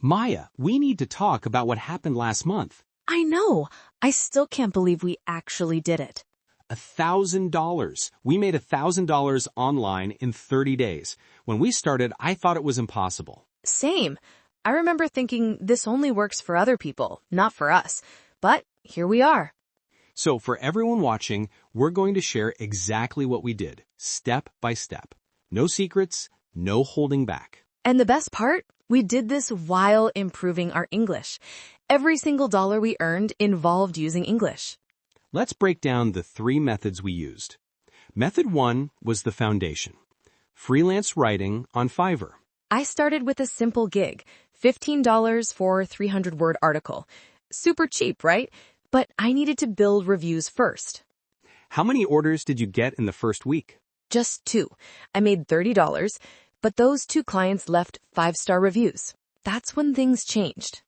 Maya, we need to talk about what happened last month. I know. I still can't believe we actually did it. $1,000. We made $1,000 online in 30 days. When we started, I thought it was impossible. Same. I remember thinking this only works for other people, not for us. But here we are. So for everyone watching, we're going to share exactly what we did, step by step. No secrets, no holding back. And the best part? We did this while improving our English. Every single dollar we earned involved using English. Let's break down the 3 methods we used. Method 1 was the foundation. Freelance writing on Fiverr. I started with a simple gig, $15 for a 300-word article. Super cheap, right? But I needed to build reviews first. How many orders did you get in the first week? Just 2. I made $30, but those 2 clients left 5-star reviews. That's when things changed.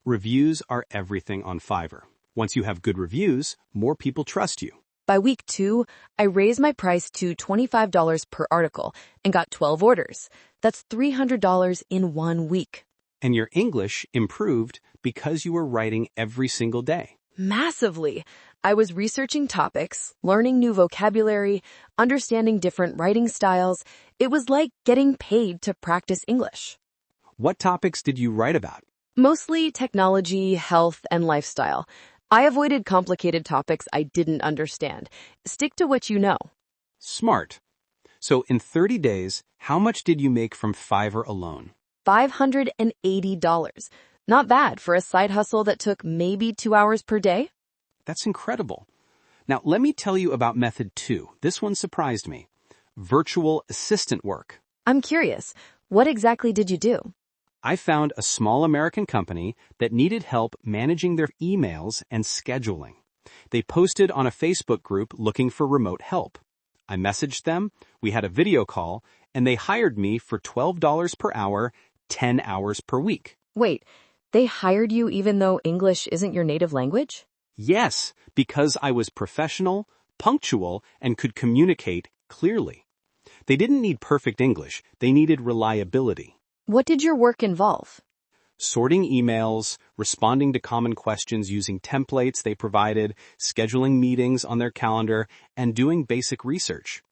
Reviews are everything on Fiverr. Once you have good reviews, more people trust you. By week 2, I raised my price to $25 per article and got 12 orders. That's $300 in 1 week. And your English improved because you were writing every single day. Massively. I was researching topics, learning new vocabulary, understanding different writing styles. It was like getting paid to practice English. What topics did you write about? Mostly technology, health, and lifestyle. I avoided complicated topics I didn't understand. Stick to what you know. Smart. So in 30 days, how much did you make from Fiverr alone? $580. Not bad for a side hustle that took maybe 2 hours per day. That's incredible. Now, let me tell you about method 2. This one surprised me. Virtual assistant work. I'm curious, what exactly did you do? I found a small American company that needed help managing their emails and scheduling. They posted on a Facebook group looking for remote help. I messaged them, we had a video call, and they hired me for $12 per hour, 10 hours per week. Wait, they hired you even though English isn't your native language? Yes, because I was professional, punctual, and could communicate clearly. They didn't need perfect English, they needed reliability. What did your work involve? Sorting emails, responding to common questions using templates they provided, scheduling meetings on their calendar, and doing basic research.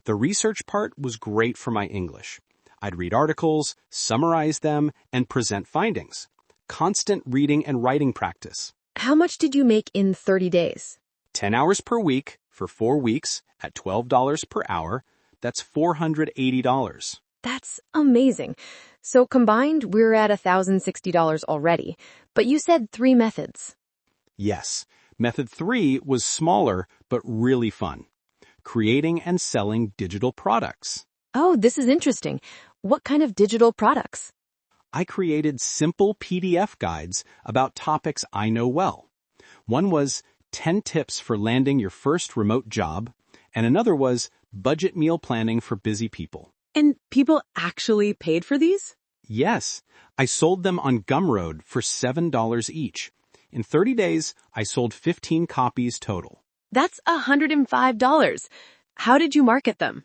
The research part was great for my English. I'd read articles, summarize them, and present findings. Constant reading and writing practice. How much did you make in 30 days? 10 hours per week for 4 weeks at $12 per hour. That's $480. That's amazing. So combined, we're at $1,060 already. But you said 3 methods. Yes. Method 3 was smaller, but really fun. Creating and selling digital products. Oh, this is interesting. What kind of digital products? I created simple PDF guides about topics I know well. One was 10 tips for landing your first remote job, and another was budget meal planning for busy people. And people actually paid for these? Yes, I sold them on Gumroad for $7 each. In 30 days, I sold 15 copies total. That's $105. How did you market them?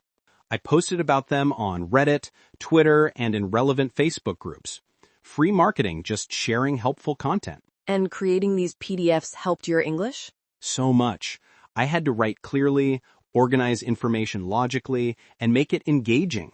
I posted about them on Reddit, Twitter, and in relevant Facebook groups. Free marketing, just sharing helpful content. And creating these PDFs helped your English? So much. I had to write clearly, organize information logically, and make it engaging.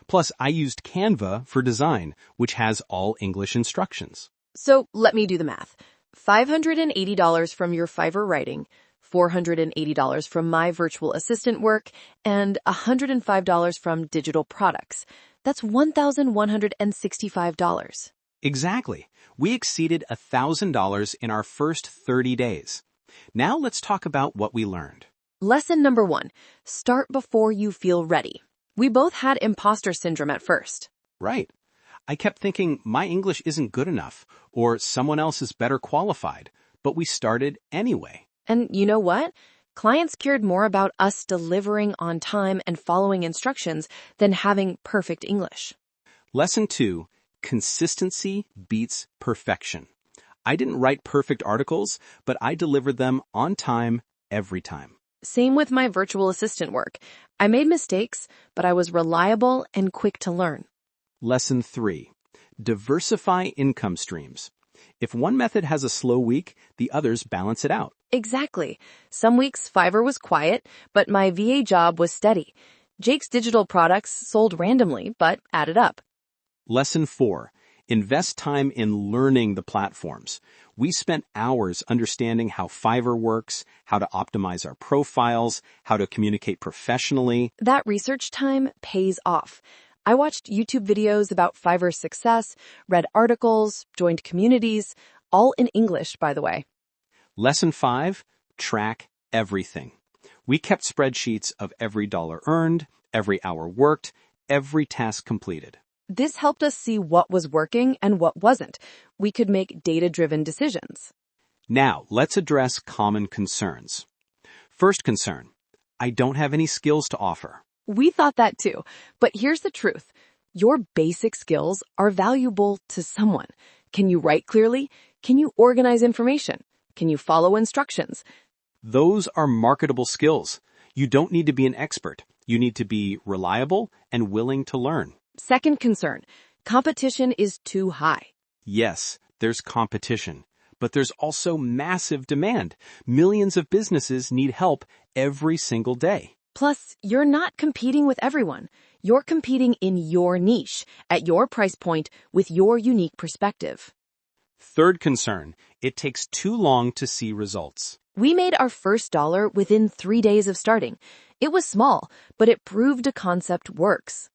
Plus, I used Canva for design, which has all English instructions. So let me do the math. $580 from your Fiverr writing, $480 from my virtual assistant work, and $105 from digital products. That's $1,165. Exactly. We exceeded $1,000 in our first 30 days. Now let's talk about what we learned. Lesson number 1, start before you feel ready. We both had imposter syndrome at first. Right. I kept thinking my English isn't good enough or someone else is better qualified, but we started anyway. And you know what? Clients cared more about us delivering on time and following instructions than having perfect English. Lesson 2, consistency beats perfection. I didn't write perfect articles, but I delivered them on time every time. Same with my virtual assistant work. I made mistakes, but I was reliable and quick to learn. Lesson 3, Diversify income streams. If one method has a slow week, the others balance it out. Exactly. Some weeks Fiverr was quiet, but my VA job was steady. Jake's digital products sold randomly, but added up. Lesson 4. Invest time in learning the platforms. We spent hours understanding how Fiverr works, how to optimize our profiles, how to communicate professionally. That research time pays off. I watched YouTube videos about Fiverr's success, read articles, joined communities, all in English, by the way. Lesson 5. Track everything. We kept spreadsheets of every dollar earned, every hour worked, every task completed. This helped us see what was working and what wasn't. We could make data-driven decisions. Now, let's address common concerns. First concern. I don't have any skills to offer. We thought that too, but here's the truth. Your basic skills are valuable to someone. Can you write clearly? Can you organize information? Can you follow instructions? Those are marketable skills. You don't need to be an expert. You need to be reliable and willing to learn. Second concern, competition is too high. Yes, there's competition, but there's also massive demand. Millions of businesses need help every single day. Plus, you're not competing with everyone. You're competing in your niche, at your price point, with your unique perspective. Third concern, it takes too long to see results. We made our first dollar within 3 days of starting. It was small, but it proved a concept works.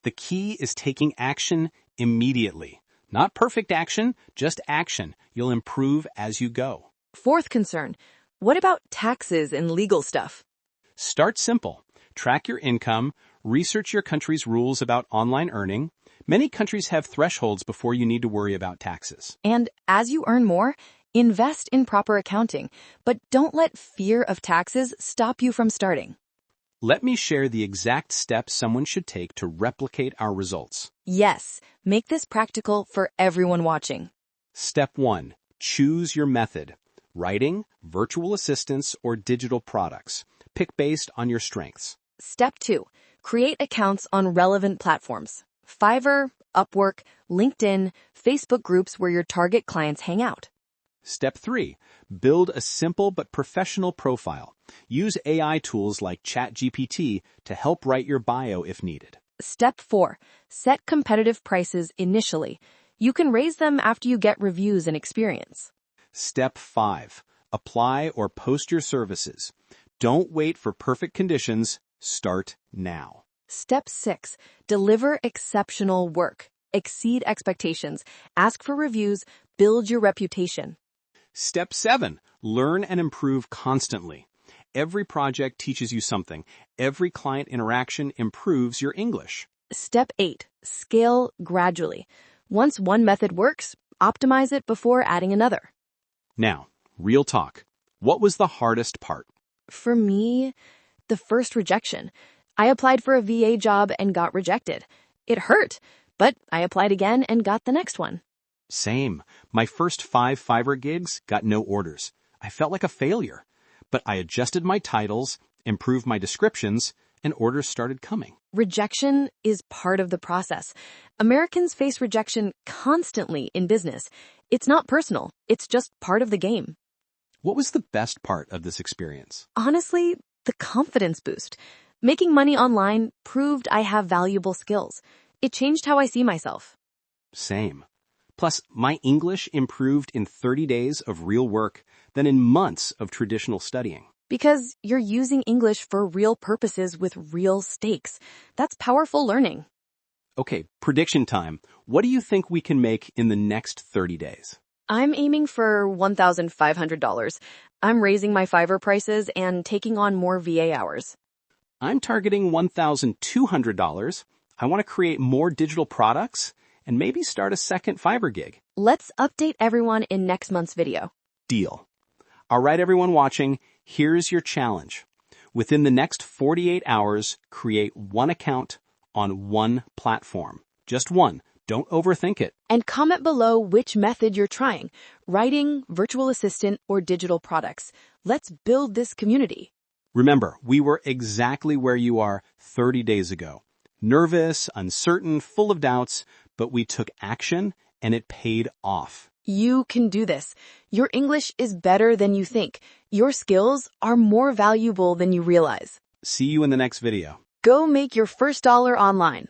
The key is taking action immediately. Not perfect action, just action. You'll improve as you go. Fourth concern, what about taxes and legal stuff? Start simple. Track your income, research your country's rules about online earning. Many countries have thresholds before you need to worry about taxes. And as you earn more, invest in proper accounting, but don't let fear of taxes stop you from starting. Let me share the exact steps someone should take to replicate our results. Yes, make this practical for everyone watching. Step 1. Choose your method. Writing, virtual assistants, or digital products. Pick based on your strengths. Step 2. Create accounts on relevant platforms. Fiverr, Upwork, LinkedIn, Facebook groups where your target clients hang out. Step 3. Build a simple but professional profile. Use AI tools like ChatGPT to help write your bio if needed. Step 4. Set competitive prices initially. You can raise them after you get reviews and experience. Step 5. Apply or post your services. Don't wait for perfect conditions. Start now. Step 6. Deliver exceptional work. Exceed expectations. Ask for reviews. Build your reputation. Step 7. Learn and improve constantly. Every project teaches you something. Every client interaction improves your English. Step 8. Scale gradually. Once one method works, optimize it before adding another. Now, real talk. What was the hardest part? For me, the first rejection. I applied for a VA job and got rejected. It hurt, but I applied again and got the next one. Same. My first 5 Fiverr gigs got no orders. I felt like a failure. But I adjusted my titles, improved my descriptions, and orders started coming. Rejection is part of the process. Americans face rejection constantly in business. It's not personal. It's just part of the game. What was the best part of this experience? Honestly, the confidence boost. Making money online proved I have valuable skills. It changed how I see myself. Same. Plus, my English improved in 30 days of real work than in months of traditional studying. Because you're using English for real purposes with real stakes. That's powerful learning. Okay, prediction time. What do you think we can make in the next 30 days? I'm aiming for $1,500. I'm raising my Fiverr prices and taking on more VA hours. I'm targeting $1,200. I want to create more digital products and maybe start a second Fiverr gig. Let's update everyone in next month's video. Deal. All right, everyone watching, here's your challenge. Within the next 48 hours, create one account on one platform. Just one. Don't overthink it. And comment below which method you're trying, writing, virtual assistant, or digital products. Let's build this community. Remember, we were exactly where you are 30 days ago. Nervous, uncertain, full of doubts, but we took action and it paid off. You can do this. Your English is better than you think. Your skills are more valuable than you realize. See you in the next video. Go make your first dollar online.